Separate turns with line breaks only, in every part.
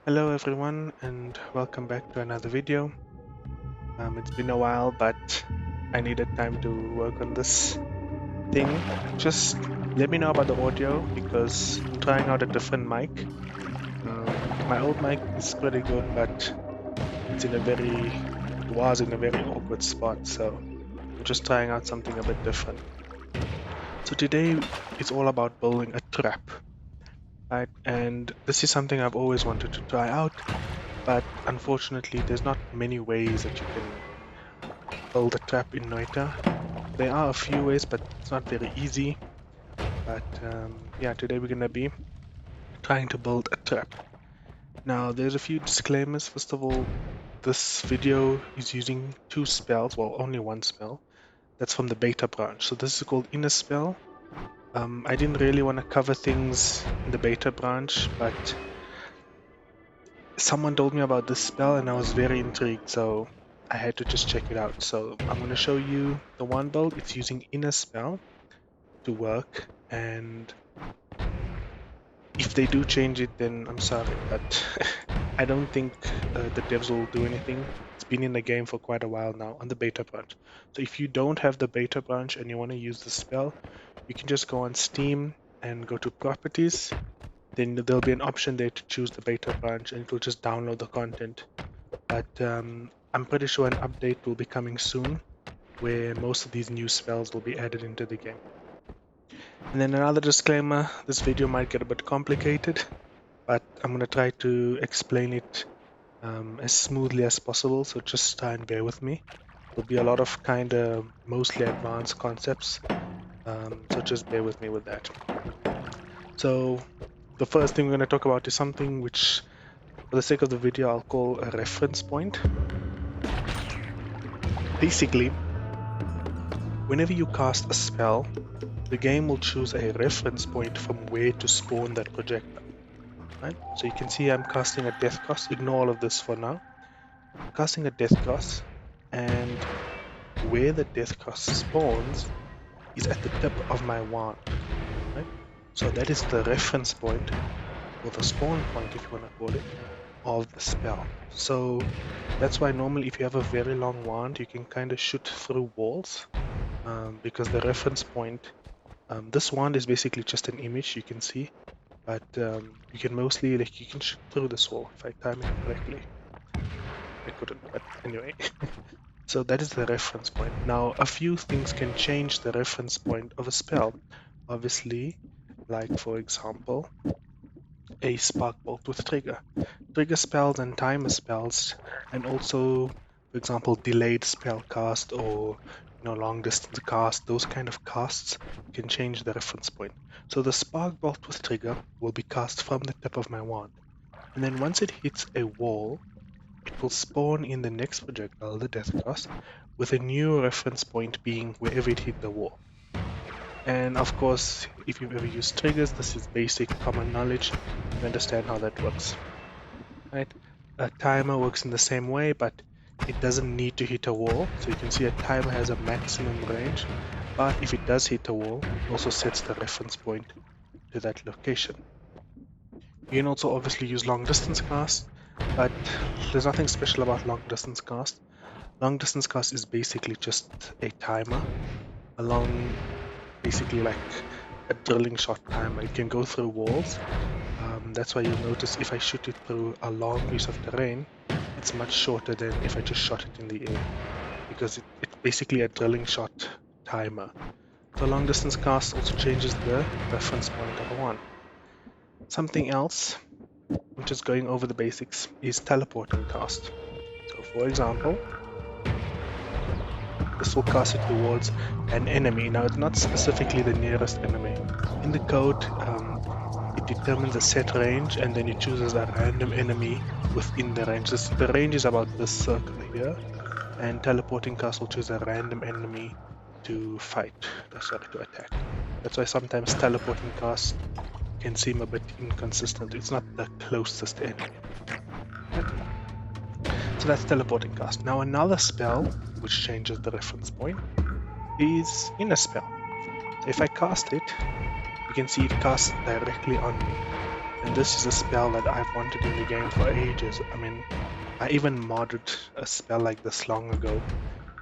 Hello everyone and welcome back to another video. It's been a while, but I needed time to work on this thing. Just let me know about the audio because I'm trying out a different mic. My old mic is pretty good, but it was in a very awkward spot, so I'm just trying out something a bit different. So today it's all about building a trap, right? And this is something I've always wanted to try out, but unfortunately there's not many ways that you can build a trap in Noita. There are a few ways, but it's not very easy. But yeah, today we're gonna be trying to build a trap. Now, there's a few disclaimers. First of all, this video is using two spells, well, only one spell. That's from the beta branch. So this is called Inner Spell. I didn't really want to cover things in the beta branch, but someone told me about this spell and I was very intrigued, so I had to just check it out. So I'm going to show you the one build. It's using Inner Spell to work, and if they do change it, then I'm sorry, but I don't think the devs will do anything. It's been in the game for quite a while now on the beta branch. So if you don't have the beta branch and you want to use the spell, you can just go on Steam and go to properties. Then there'll be an option there to choose the beta branch and it will just download the content. But I'm pretty sure an update will be coming soon where most of these new spells will be added into the game. And then another disclaimer, this video might get a bit complicated, but I'm going to try to explain it as smoothly as possible, so just try and bear with me. There'll be a lot of kind of mostly advanced concepts, so just bear with me with that. So the first thing we're going to talk about is something which, for the sake of the video, I'll call a reference point. Basically, whenever you cast a spell, the game will choose a reference point from where to spawn that projectile. Right? So you can see I'm casting a Death Cross. Ignore all of this for now. I'm casting a Death Cross, and where the Death Cross spawns is at the tip of my wand. Right? So that is the reference point, or the spawn point if you want to call it, of the spell. So that's why normally if you have a very long wand, you can kind of shoot through walls, because the reference point, this wand is basically just an image you can see, but you can mostly, you can shoot through this wall if I time it correctly. I couldn't, but anyway. So that is the reference point. Now, a few things can change the reference point of a spell. Obviously, like for example, a spark bolt with trigger spells and timer spells, and also, for example, delayed spell cast or long distance cast. Those kind of casts can change the reference point. So the spark bolt with trigger will be cast from the tip of my wand, and then once it hits a wall, it will spawn in the next projectile, the death cross, with a new reference point being wherever it hit the wall. And of course, if you've ever used triggers, this is basic common knowledge. You understand how that works, right? A timer works in the same way, but it doesn't need to hit a wall. So you can see a timer has a maximum range, but if it does hit a wall, it also sets the reference point to that location. You can also obviously use long distance cast, but there's nothing special about long distance cast. Long distance cast is basically just a timer, basically like a drilling shot timer. It can go through walls. That's why you'll notice if I shoot it through a long piece of terrain, it's much shorter than if I just shot it in the air, because it's basically a drilling shot timer. So long distance cast also changes the reference point of a one. Something else, I'm just going over the basics, is teleporting cast. So for example, this will cast it towards an enemy. Now, it's not specifically the nearest enemy. In the code, it determines a set range and then it chooses a random enemy within the range. The range is about this circle here, and teleporting cast will choose a random enemy to attack. That's why sometimes teleporting cast can seem a bit inconsistent. It's not the closest enemy. So that's teleporting cast. Now another spell which changes the reference point is Inner Spell. So if I cast it, you can see it casts directly on me. And this is a spell that I've wanted in the game for ages. I mean, I even modded a spell like this long ago,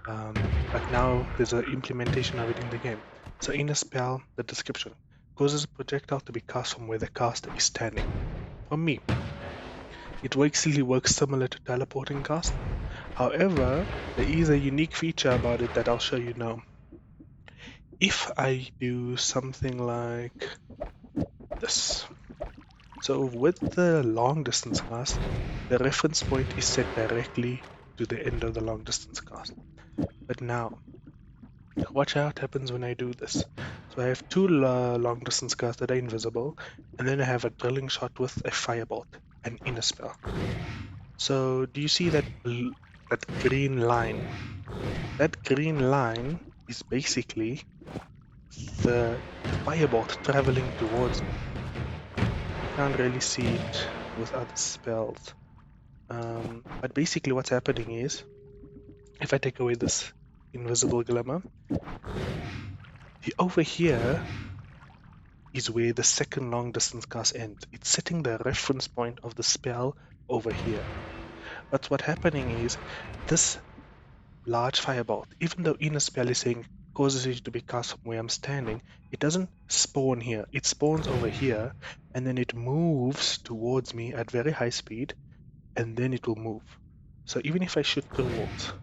but now there's an implementation of it in the game. So in a spell, the description causes a projectile to be cast from where the caster is standing. For me, it basically works similar to teleporting cast. However, there is a unique feature about it that I'll show you now. If I do something like this, so with the long distance cast, the reference point is set directly to the end of the long distance cast. But now, watch out what happens when I do this. So I have two long distance casts that are invisible, and then I have a drilling shot with a firebolt, an inner spell. So do you see that green line? That green line is basically the firebolt traveling towards me. You can't really see it with other spells. But basically what's happening is, if I take away this invisible glimmer, over here is where the second long distance cast ends. It's setting the reference point of the spell over here. But what's happening is, this large firebolt, even though inner spell is saying causes it to be cast from where I'm standing, it doesn't spawn here. It spawns over here, and then it moves towards me at very high speed, and then it will move. So even if I shoot through walls,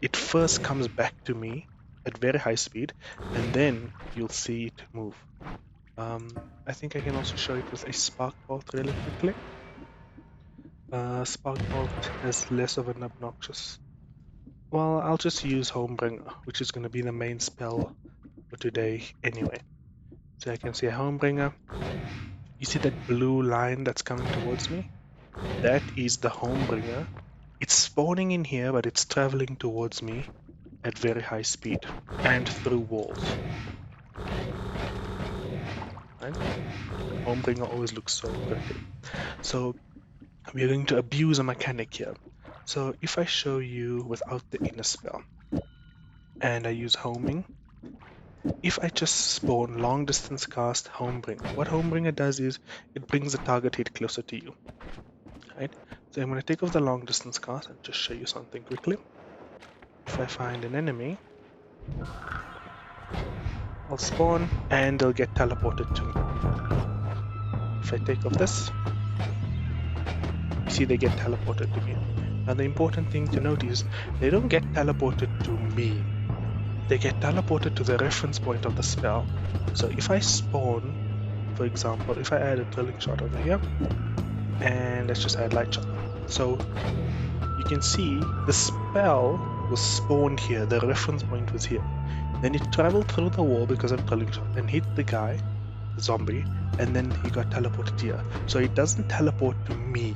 it first comes back to me at very high speed, and then you'll see it move. I think I can also show it with a spark bolt really quickly. Spark bolt has less of an obnoxious. Well, I'll just use Homebringer, which is going to be the main spell for today anyway. So I can see a Homebringer. You see that blue line that's coming towards me? That is the Homebringer. It's spawning in here, but it's traveling towards me at very high speed and through walls. Right? Homebringer always looks so pretty. So we're going to abuse a mechanic here. So if I show you without the inner spell, and I use homing, if I just spawn long distance cast Homebringer, what Homebringer does is it brings the target hit closer to you. Right? So I'm going to take off the long distance cast and just show you something quickly. If I find an enemy, I'll spawn and they'll get teleported to me. If I take off this, you see they get teleported to me. Now the important thing to note is they don't get teleported to me. They get teleported to the reference point of the spell. So if I spawn, for example, if I add a drilling shot over here, and let's just add light shot. So you can see the spell was spawned here, the reference point was here. Then it traveled through the wall because of drilling shot and hit the guy, the zombie, and then he got teleported here. So it doesn't teleport to me.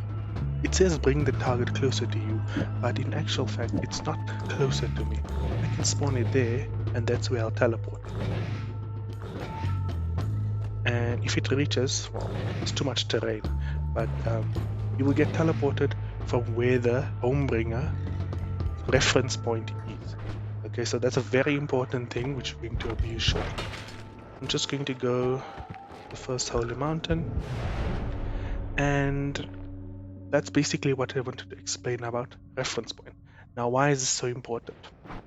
It says bring the target closer to you, but in actual fact, it's not closer to me. I can spawn it there, and that's where I'll teleport. And if it reaches, well, it's too much terrain, but you will get teleported from where the Homebringer reference point is. Okay, so that's a very important thing which we're going to abuse shortly. I'm just going to go to the first holy mountain, and that's basically what I wanted to explain about reference point. Now, why is this so important?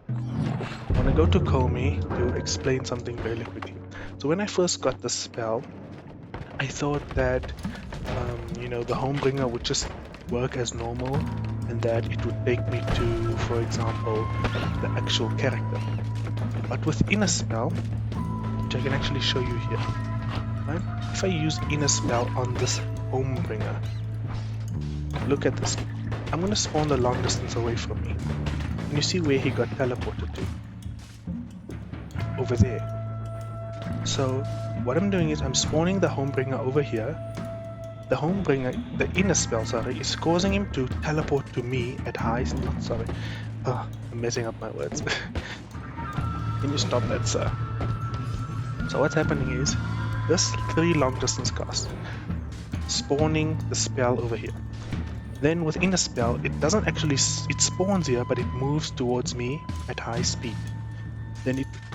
I want to go to Comey to explain something really quickly. So when I first got the spell, I thought that, the Homebringer would just work as normal and that it would take me to, for example, the actual character. But with Inner Spell, which I can actually show you here, right? If I use Inner Spell on this Homebringer, look at this. I'm going to spawn the long distance away from me. And you see where he got teleported to? Over there. So what I'm doing is I'm spawning the Homebringer over here. The Homebringer, the Inner Spell, is causing him to teleport to me at high speed. I'm messing up my words. Can you stop that, sir? So what's happening is this 3 long distance cast, spawning the spell over here. Then with Inner Spell, it doesn't actually, it spawns here, but it moves towards me at high speed.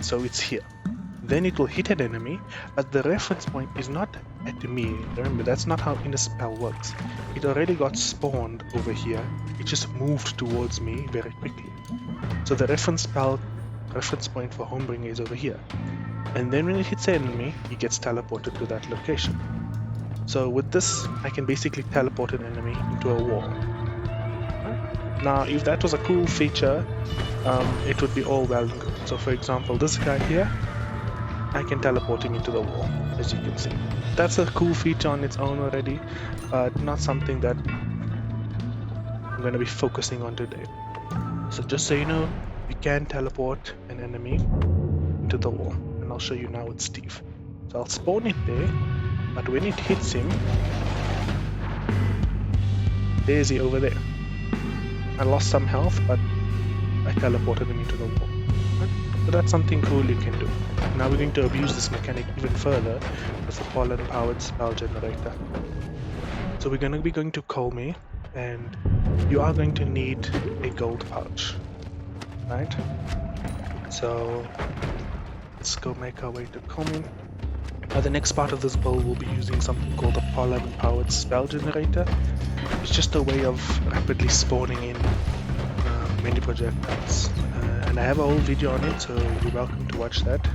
So it's here. then it will hit an enemy, but the reference point is not at me. Remember, that's not how inner spell works. It already got spawned over here. It just moved towards me very quickly. So the reference point for Homebringer is over here. And then when it hits an enemy, he gets teleported to that location. So with this, I can basically teleport an enemy into a wall. Now, if that was a cool feature, it would be all well and good. So for example, this guy here, I can teleport him into the wall, as you can see. That's a cool feature on its own already, but not something that I'm going to be focusing on today. So just so you know, you can teleport an enemy into the wall, and I'll show you now with Steve. So I'll spawn it there, but when it hits him, there's he over there. I lost some health, but I teleported him into the wall. So that's something cool you can do. Now we're going to abuse this mechanic even further with the pollen-powered spell generator. So we're going to be going to Colme, and you are going to need a gold pouch, right? So let's go make our way to Colme. Now the next part of this build will be using something called a pollen-powered spell generator. It's just a way of rapidly spawning in many projectiles. And I have a whole video on it, so you're welcome to watch that.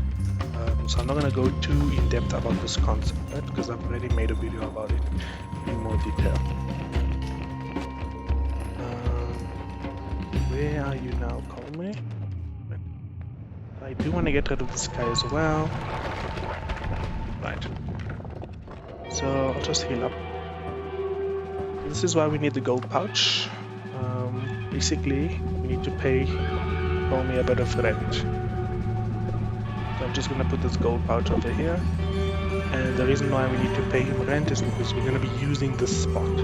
So I'm not going to go too in depth about this concept, right? Because I've already made a video about it in more detail. Where are you now, Colme? I do want to get rid of this guy as well. Right. So I'll just heal up. This is why we need the gold pouch. Basically, we need to pay Colme a bit of rent. So I'm just going to put this gold pouch over here. And the reason why we need to pay him rent is because we're going to be using this spot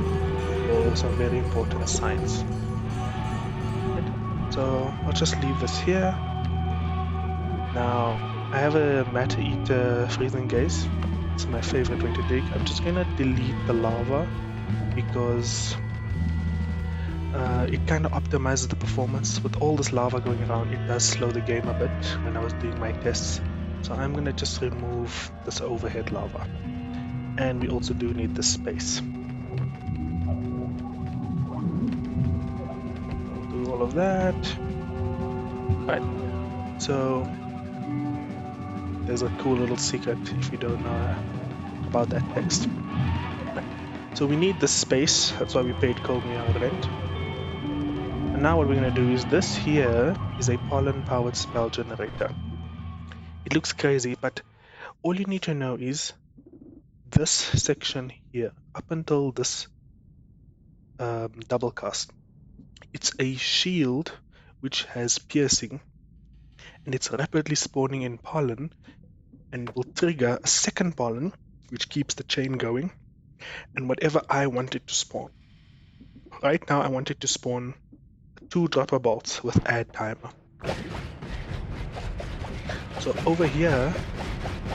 for some very important assigns. Right. So I'll just leave this here. Now, I have a matter eater freezing gaze. It's my favorite way to dig. I'm just going to delete the lava because it kind of optimizes the performance. With all this lava going around, it does slow the game a bit when I was doing my tests. So I'm going to just remove this overhead lava. And we also do need this space. I'll do all of that. Right. So there's a cool little secret if you don't know about that text. Right. So we need this space, that's why we paid Colme our rent. And now what we're going to do is this here is a pollen-powered spell generator. It looks crazy, but all you need to know is this section here, up until this double cast. It's a shield which has piercing, and it's rapidly spawning in pollen, and it will trigger a second pollen, which keeps the chain going, and whatever I want it to spawn. Right now I want it to spawn 2 dropper bolts with add timer. So over here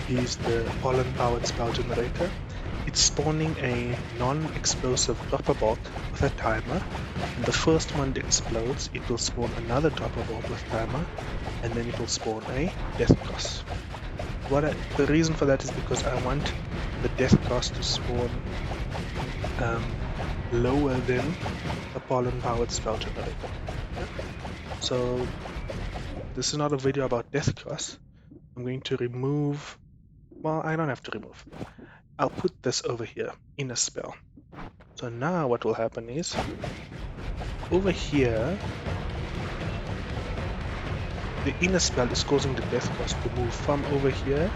is the pollen-powered spell generator. It's spawning a non-explosive dropper bolt with a timer, and the first one that explodes, it will spawn another dropper bolt with timer, and then it will spawn a death cross. The reason for that is because I want the death cross to spawn lower than the pollen-powered spell generator. So this is not a video about death cross. I'm going to remove, well, I don't have to remove. I'll put this over here in a spell. So now what will happen is, over here, the inner spell is causing the death cross to move from over here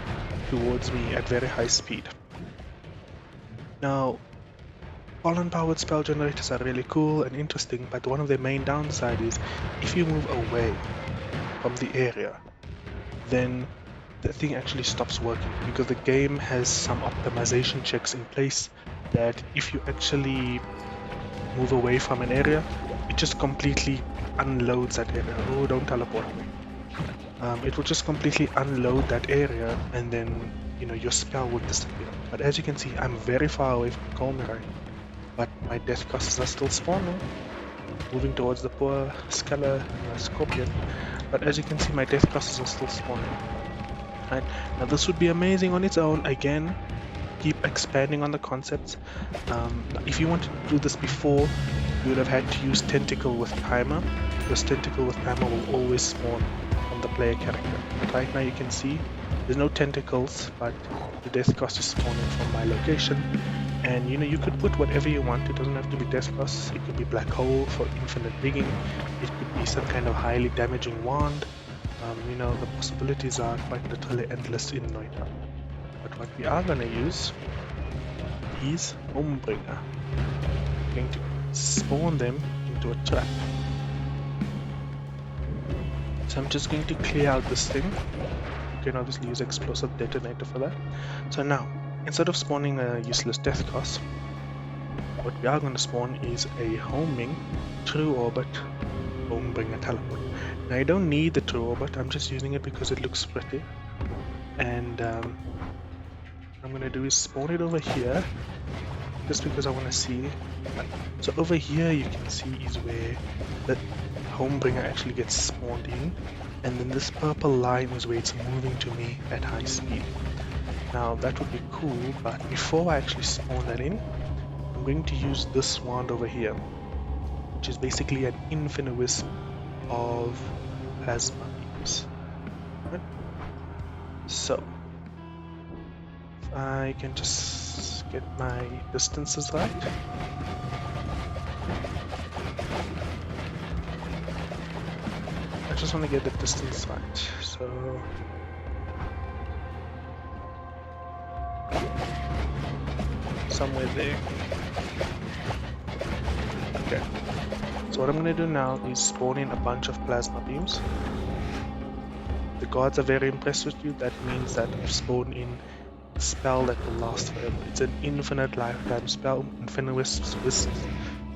towards me at very high speed. Now, pollen-powered spell generators are really cool and interesting, but one of their main downsides is if you move away from the area, then the thing actually stops working, because the game has some optimization checks in place that if you actually move away from an area, it just completely unloads that area. Oh, don't teleport me. It will just completely unload that area, and then your spell would disappear. But as you can see, I'm very far away from Colme right now, but my death crosses are still spawning, moving towards the poor Scarlet Scorpion. But as you can see, my death crosses are still spawning. Right? Now this would be amazing on its own. Again, keep expanding on the concepts. If you wanted to do this before, you would have had to use Tentacle with Timer, because Tentacle with Timer will always spawn on the player character. But right now you can see there's no tentacles, but the death cost is spawning from my location. And you could put whatever you want. It doesn't have to be death cost. It could be black hole for infinite digging. It could be some kind of highly damaging wand. The possibilities are quite literally endless in Noita. But what we are going to use is Homebringer. We're going to spawn them into a trap. So I'm just going to clear out this thing. You can obviously use explosive detonator for that. So now, instead of spawning a useless death cost, what we are going to spawn is a homing true orbit Homebringer teleport. Now I don't need the true orbit, I'm just using it because it looks pretty. And what I'm going to do is spawn it over here, just because I want to see. So over here you can see is where the Homebringer actually gets spawned in, and then this purple line is where it's moving to me at high speed. Now that would be cool, but before I actually spawn that in, I'm going to use this wand over here, which is basically an infinite wisp of plasma beams. Right? So if I can just get my distances right. I just want to get the distance right. So somewhere there. Okay. So what I'm going to do now is spawn in a bunch of plasma beams. The gods are very impressed with you. That means that I've spawned in a spell that will last forever. It's an infinite lifetime spell, infinite wisps,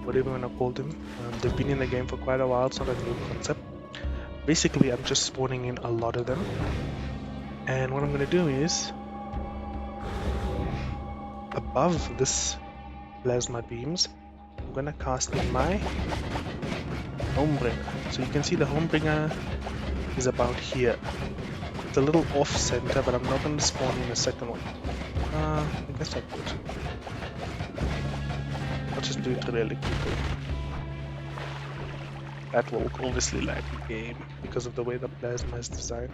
whatever you want to call them. They've been in the game for quite a while, it's not a new concept. Basically, I'm just spawning in a lot of them. And what I'm going to do is, above this plasma beams, I'm going to cast in my Homebringer. So you can see the Homebringer is about here. It's a little off center, but I'm not going to spawn in a second one. I guess I could. I'll just do it really quickly. That will obviously lag the game because of the way the plasma is designed.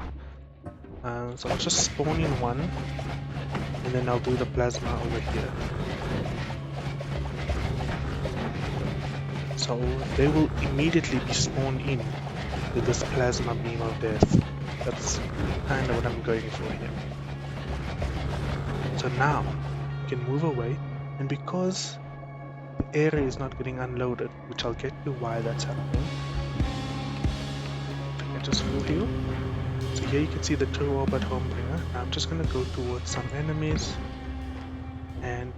So I'll just spawn in one, and then I'll do the plasma over here. So they will immediately be spawned in with this plasma beam of death. That's kind of what I'm going for here. So now you can move away, and because the area is not getting unloaded, which I'll get to why that's happening. If I can just move here. So here you can see the true orbit Homebringer. Now I'm just going to go towards some enemies, and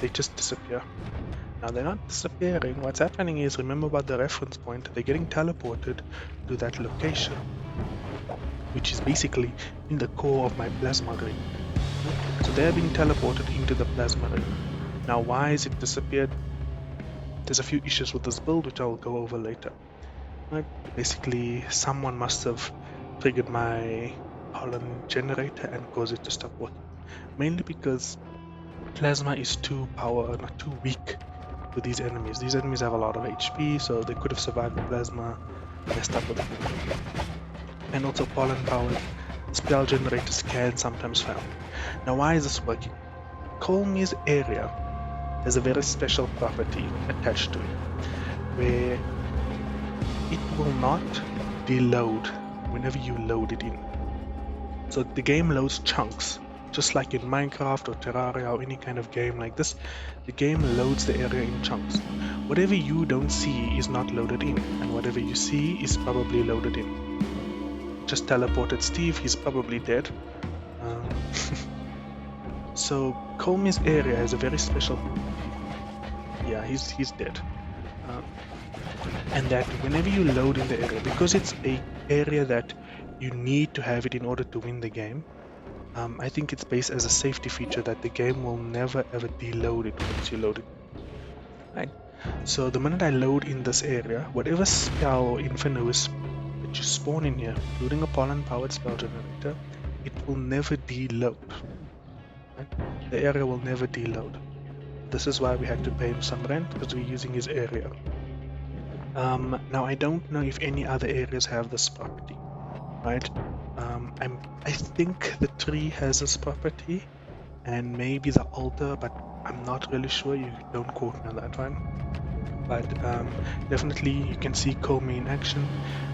they just disappear. Now they're not disappearing. What's happening is, remember about the reference point, they're getting teleported to that location, which is basically in the core of my plasma ring. So they're being teleported into the plasma ring. Now why is it disappeared? There's a few issues with this build which I'll go over later. Right? Basically someone must have triggered my pollen generator and caused it to stop working. Mainly because plasma is too weak to these enemies. These enemies have a lot of HP, so they could have survived the plasma, messed up with it. And also pollen powered spell generators can sometimes fail. Now why is this working? Colmy's area has a very special property attached to it, where it will not deload whenever you load it in. So the game loads chunks, just like in Minecraft or Terraria or any kind of game like this. The game loads the area in chunks. Whatever you don't see is not loaded in, and whatever you see is probably loaded in. Just teleported Steve, he's probably dead. So Colmy's area has a very special... Yeah, he's dead. And that whenever you load in the area, because it's a area that you need to have it in order to win the game, I think it's based as a safety feature that the game will never ever deload it once you load it. Right. So the minute I load in this area, whatever spell or infinite wisp that you spawn in here, including a pollen powered spell generator, it will never deload. Right? The area will never deload. This is why we had to pay him some rent, because we're using his area. Now I don't know if any other areas have this property, right? I think the tree has this property, and maybe the altar, but I'm not really sure. You don't quote me on that one. But definitely you can see Comey in action.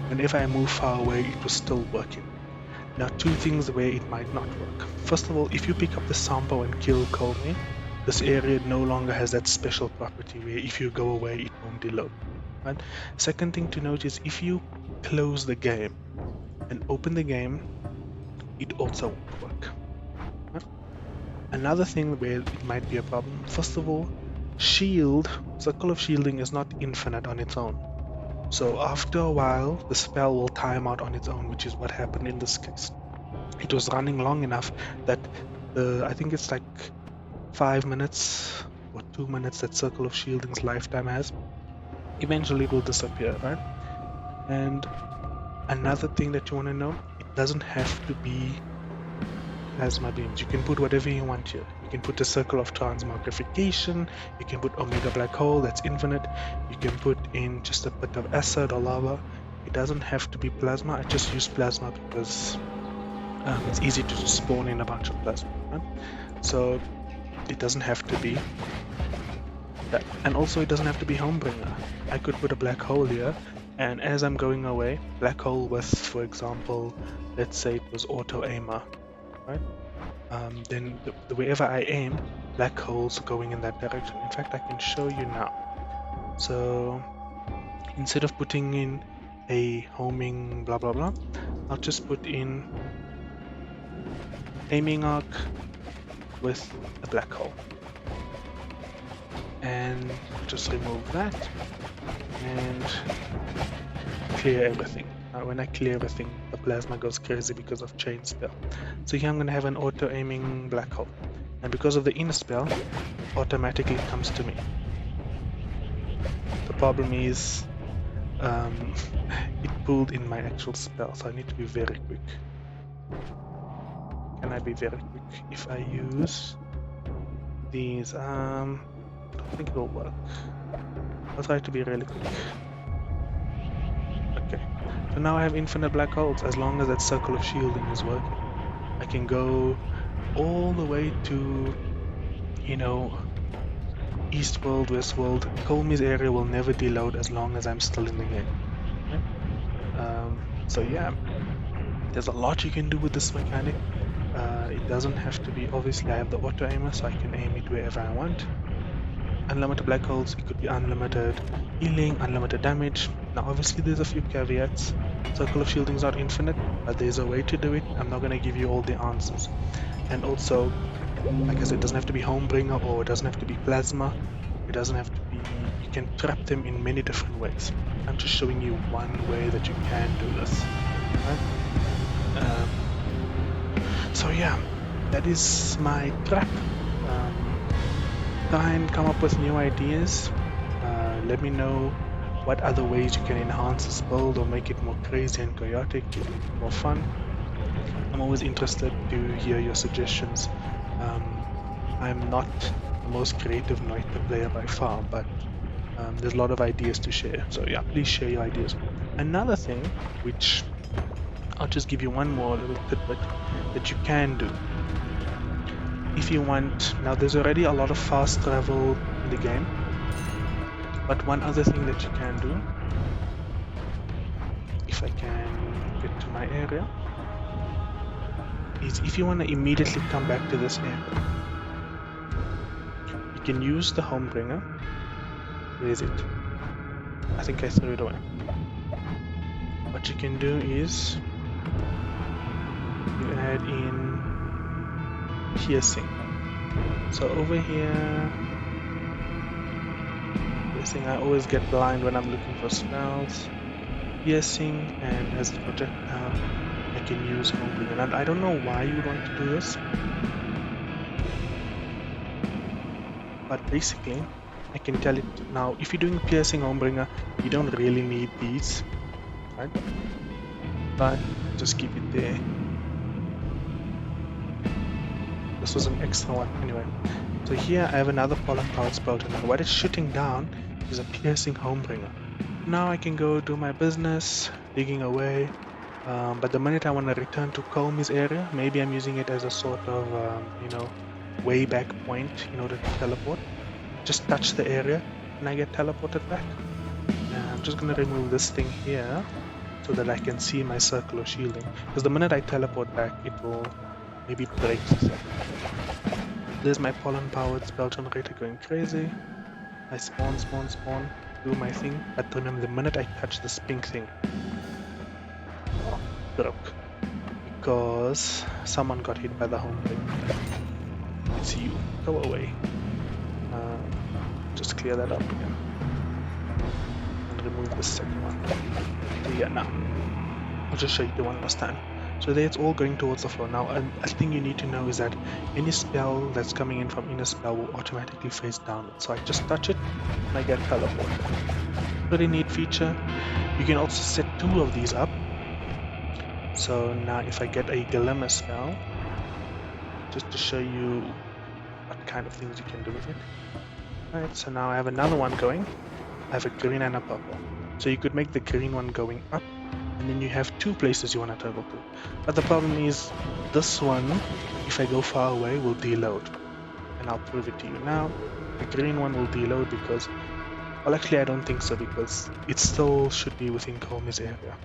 Whenever I move far away, it was still working. Now, two things where it might not work. First of all, if you pick up the sample and kill Comey, this area no longer has that special property where if you go away, it won't deload. Right? Second thing to note is if you close the game and open the game, it also won't work. Right? Another thing where it might be a problem, first of all, circle of shielding is not infinite on its own. So after a while, the spell will time out on its own, which is what happened in this case. It was running long enough that I think it's like 5 minutes or 2 minutes that circle of shielding's lifetime has. Eventually it will disappear, right? And another thing that you want to know, it doesn't have to be plasma beams. You can put whatever you want here. You can put a circle of transmogrification, you can put omega black hole that's infinite, you can put in just a bit of acid or lava. It doesn't have to be plasma. I just use plasma because it's easy to spawn in a bunch of plasma, right? So it doesn't have to be that. And also it doesn't have to be Homebringer. I could put a black hole here, and as I'm going away, black hole with, for example, let's say it was auto aimer, right? Then wherever I aim, black holes going in that direction. In fact, I can show you now. So instead of putting in a homing blah blah blah, I'll just put in aiming arc with a black hole, and just remove that and clear everything. Now when I clear everything, the plasma goes crazy because of chain spell. So here I'm going to have an auto aiming black hole, and because of the inner spell, automatically comes to me. The problem is it pulled in my actual spell, so I need to be very quick. Can I be very quick if I use these? I don't think it will work. I'll try to be really quick. Okay, so now I have infinite black holes. As long as that circle of shielding is working, I can go all the way to, East World, West World. Colmy's area will never deload as long as I'm still in the game. Okay? So yeah, there's a lot you can do with this mechanic. It doesn't have to be, obviously I have the auto aimer, so I can aim it wherever I want. Unlimited black holes, it could be unlimited healing, unlimited damage. Now obviously there's a few caveats. Circle of shielding is not infinite, but there's a way to do it. I'm not going to give you all the answers. And also, like I said, it doesn't have to be Homebringer, or it doesn't have to be plasma. It doesn't have to be, you can trap them in many different ways. I'm just showing you one way that you can do this. Right? So yeah, that is my trap. Try and come up with new ideas. Let me know what other ways you can enhance this build or make it more crazy and chaotic, more fun. I'm always interested to hear your suggestions. I'm not the most creative Noita player by far, but there's a lot of ideas to share. So yeah, please share your ideas. Another thing, which I'll just give you one more little tidbit that you can do. If you want, now there's already a lot of fast travel in the game, but one other thing that you can do, if I can get to my area, is if you want to immediately come back to this area, you can use the Homebringer. Where is it? I think I threw it away. What you can do is you add in piercing. So over here, piercing, I always get blind when I'm looking for spells. Piercing, and as a projectile, I can use Homebringer. And I don't know why you would want to do this, but basically, I can tell it now. If you're doing piercing Homebringer, you don't really need these, right? But just keep it there. this was an extra one. Anyway, so here I have another pollen powered spell generator. What it's shooting down is a piercing homebringer. Now I can go do my business, digging away. But the minute I want to return to Colmy's area, maybe I'm using it as a sort of, way back point in order to teleport. Just touch the area and I get teleported back. And I'm just going to remove this thing here so that I can see my circle of shielding. Because the minute I teleport back, it will maybe break the circle. There's my pollen-powered spell generator going crazy. I spawn, do my thing. But remember, the minute I touch this pink thing, broke. Because someone got hit by the home thing. It's you. Go away. Just clear that up again. And remove the second one. So yeah, now. I'll just show you the one last time. So there it's all going towards the floor. Now, a thing you need to know is that any spell that's coming in from inner spell will automatically face downwards. So I just touch it and I get teleported. Pretty neat feature. You can also set 2 of these up. So now if I get a Glimmer spell, just to show you what kind of things you can do with it. Alright, so now I have another one going. I have a green and a purple. So you could make the green one going up, and then you have 2 places you want to toggle to. But the problem is, this one, if I go far away, will deload. And I'll prove it to you now. The green one will deload because, well actually I don't think so, because it still should be within Colmy's area.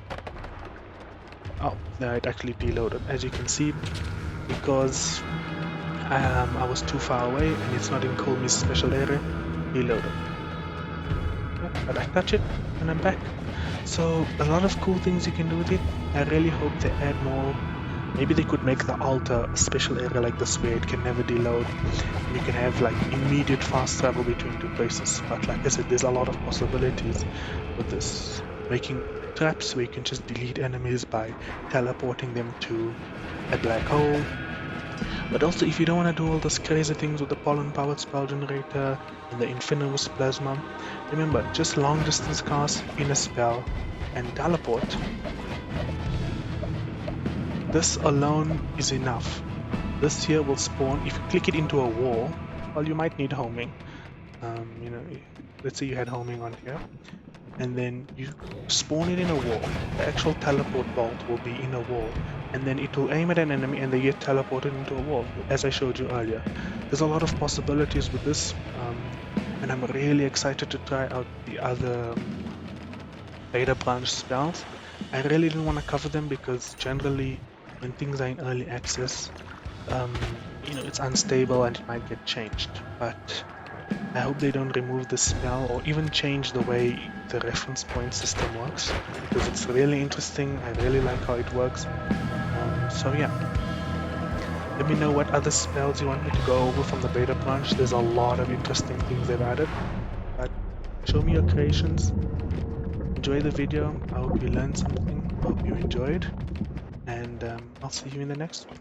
Oh, no, it actually deloaded, as you can see, because I was too far away and it's not in Colmy's special area. Deloaded. Yeah, but I touch it and I'm back. So a lot of cool things you can do with it. I really hope they add more. Maybe they could make the altar a special area like this where it can never deload. And you can have like immediate fast travel between 2 places. But like I said, there's a lot of possibilities with this. Making traps where you can just delete enemies by teleporting them to a black hole. But also, if you don't want to do all those crazy things with the pollen-powered spell generator and the Infinibus Plasma, remember, just long distance cast, inner spell, and teleport. This alone is enough. This here will spawn, if you click it into a wall, well, you might need homing. Let's say you had homing on here, and then you spawn it in a wall. The actual teleport bolt will be in a wall, and then it will aim at an enemy and they get teleported into a wall, as I showed you earlier. There's a lot of possibilities with this, and I'm really excited to try out the other beta branch spells. I really didn't want to cover them because generally when things are in early access, it's unstable and it might get changed. But I hope they don't remove the spell or even change the way the reference point system works, because it's really interesting. I really like how it works. So yeah, let me know what other spells you want me to go over from the beta branch. There's a lot of interesting things they've added, but show me your creations. Enjoy the video. I hope you learned something. I hope you enjoyed, and I'll see you in the next one.